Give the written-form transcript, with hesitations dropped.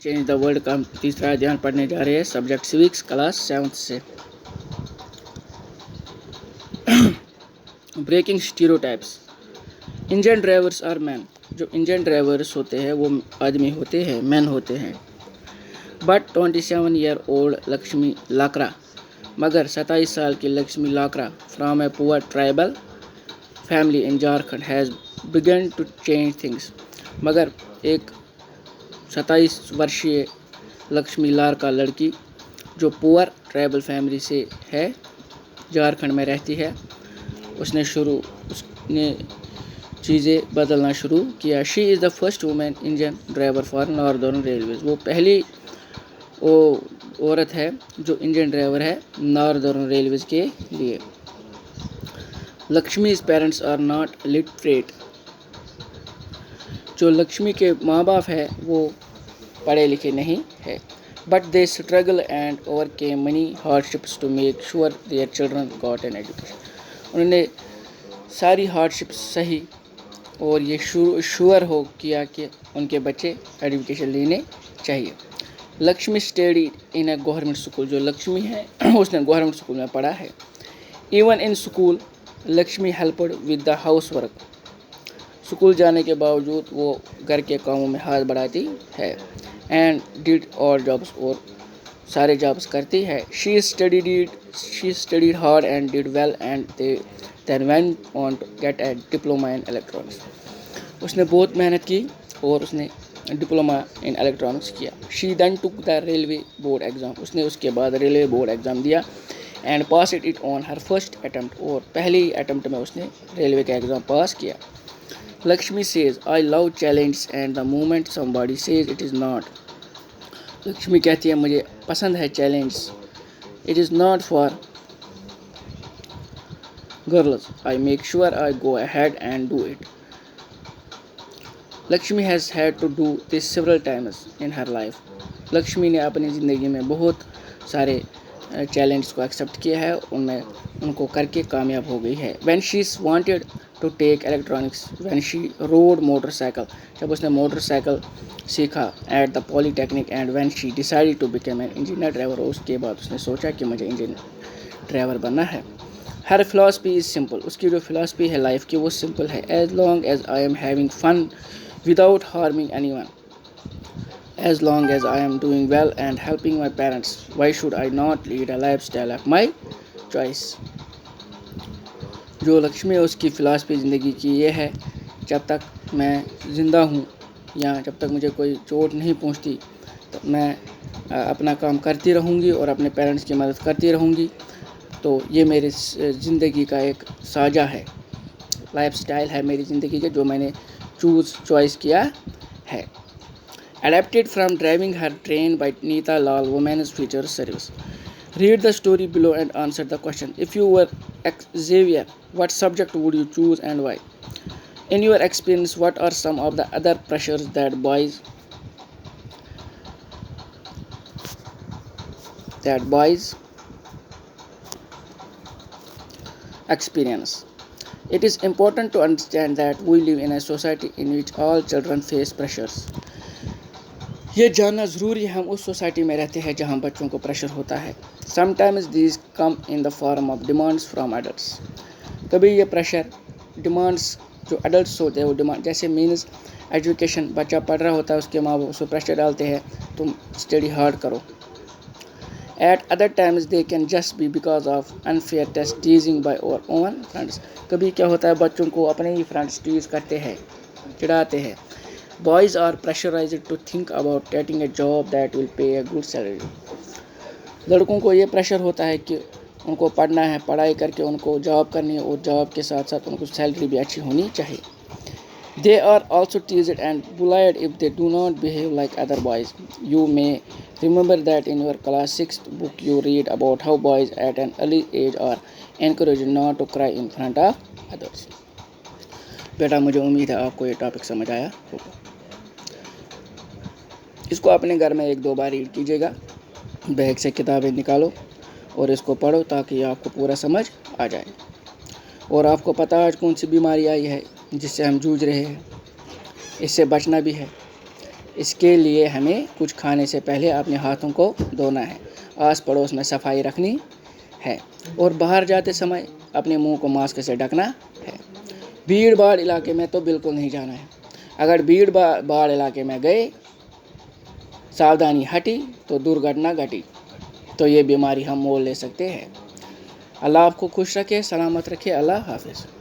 Change the world का हम तीसरा अध्ययन पढ़ने जा रहे हैं सब्जेक्ट सिविक्स क्लास 7 से। Breaking stereotypes. Engine drivers are man. जो इंजन ड्राइवर्स होते हैं वो आदमी होते हैं, मैन होते हैं। But 27 year old Lakshmi Lakra, मगर 27 साल की Lakshmi Lakra from a poor tribal family in Jharkhand has begun to change things. मगर एक 27 वर्षीय लक्ष्मी लाकरा लड़की जो पुअर ट्राइबल फैमिली से है, झारखंड में रहती है, उसने चीज़ें बदलना शुरू किया। She is the first women engine driver for northern railways. वो पहली औरत है जो इंजन ड्राइवर है नॉर्दर्न रेलवेज के लिए। Lakshmi's parents are not literate. जो लक्ष्मी के माँ बाप है वो पढ़े लिखे नहीं है। But they struggle and overcame money hardships to make sure their children got an education. उन्होंने सारी हार्डशिप्स सही और ये श्योर हो किया कि उनके बच्चे एजुकेशन लेने चाहिए। Lakshmi study in A government school. जो लक्ष्मी है उसने गवर्नमेंट स्कूल में पढ़ा है। Even in school Lakshmi helped with the house work. School जाने के बावजूद वो घर के कामों में हाथ बढ़ाती है। एंड डिड ऑल जॉब्स, और सारे जॉब्स करती है। She studied hard and did well and then went on to get a diploma in electronics. उसने बहुत मेहनत की और उसने डिप्लोमा इन इलेक्ट्रॉनिक्स किया। She then took the railway board exam. उसने उसके बाद रेलवे बोर्ड एग्ज़ाम दिया and pass it on her first attempt, और पहले अटैम्प्ट में उसने रेलवे का एग्ज़ाम पास किया। Lakshmi says I love challenge and the moment somebody says it is not. Lakshmi कहती है मुझे पसंद है challenge, it is not for girls, I make sure I go ahead and do it. Lakshmi has had to do this several times in her life. Lakshmi ने अपनी ज़िंदगी में बहुत सारे चैलेंज को एक्सेप्ट किया है, उनमें उनको करके कामयाब हो गई है। When she wanted to take electronics, when she rode motorcycle, जब उसने मोटरसाइकिल सीखा at the polytechnic, and when she decided to become an engineer driver, उसके बाद उसने सोचा कि मुझे इंजीनियर ड्राइवर बनना है। Her philosophy is simple. उसकी जो फिलॉसफी है लाइफ की वो सिंपल है। As long as I am having fun without harming anyone, as long as I am doing well and helping my parents, why should I not lead a lifestyle of my choice? जो लक्ष्मी है उसकी philosophy ज़िंदगी की ये है, जब तक मैं ज़िंदा हूँ या जब तक मुझे कोई चोट नहीं पहुँचती तो मैं अपना काम करती रहूँगी और अपने पेरेंट्स की मदद करती रहूँगी। तो ये मेरी ज़िंदगी का एक साझा है, लाइफ स्टाइल है मेरी ज़िंदगी के, जो मैंने चॉइस किया है। Adapted from Driving Her Train by Neeta Lal, Women's Future Service. Read the story below and answer the question. If you were Xavier, what subject would you choose and why? In your experience, what are some of the other pressures that boys experience? It is important to understand that we live in a society in which all children face pressures. ये जानना ज़रूरी है, हम उस society में रहते हैं जहाँ बच्चों को प्रेशर होता है। Sometimes these come in the form of demands from adults. कभी ये प्रेशर डिमांड्स जो एडल्ट्स होते हैं वो डिमांड, जैसे मीन्स एजुकेशन, बच्चा पढ़ रहा होता है, उसके माँ बाप उसको प्रेशर डालते हैं तुम स्टडी हार्ड करो। At other times they can just be because of unfair test teasing by our own friends. कभी क्या होता है बच्चों को अपने ही फ्रेंड्स टीज करते हैं, चिढ़ाते हैं। Boys are pressurized to think about getting a job that will pay a good salary. लड़कों को ये प्रेशर होता है कि उनको पढ़ना है, पढ़ाई करके उनको जॉब करनी है और जॉब के साथ साथ उनको सैलरी भी अच्छी होनी चाहिए। They are also teased and bullied if they do not behave like other boys. You may remember that in your class 6th book you read about how boys at an early age are encouraged not to cry in front of others. बेटा मुझे उम्मीद है आपको ये topic समझ आया होगा। इसको अपने घर में 1-2 बार रीड कीजिएगा, बैग से किताबें निकालो और इसको पढ़ो ताकि आपको पूरा समझ आ जाए और आपको पता आज कौन सी बीमारी आई है जिससे हम जूझ रहे हैं, इससे बचना भी है। اس کے لیے ہمیں کچھ کھانے سے پہلے اپنے ہاتھوں کو دھونا ہے، آس پڑوس میں صفائی رکھنی ہے اور باہر جاتے سمے اپنے منہ کو ماسک سے ڈھکنا ہے۔ بھیڑ بھاڑ علاقے میں تو بالکل نہیں جانا ہے۔ اگر بھیڑ بھاڑ علاقے میں گئے، ساودھانی ہٹی تو درگھٹنا گھٹی، تو یہ بیماری ہم مول لے سکتے ہیں۔ اللہ آپ کو خوش رکھے، سلامت رکھے۔ اللہ حافظ۔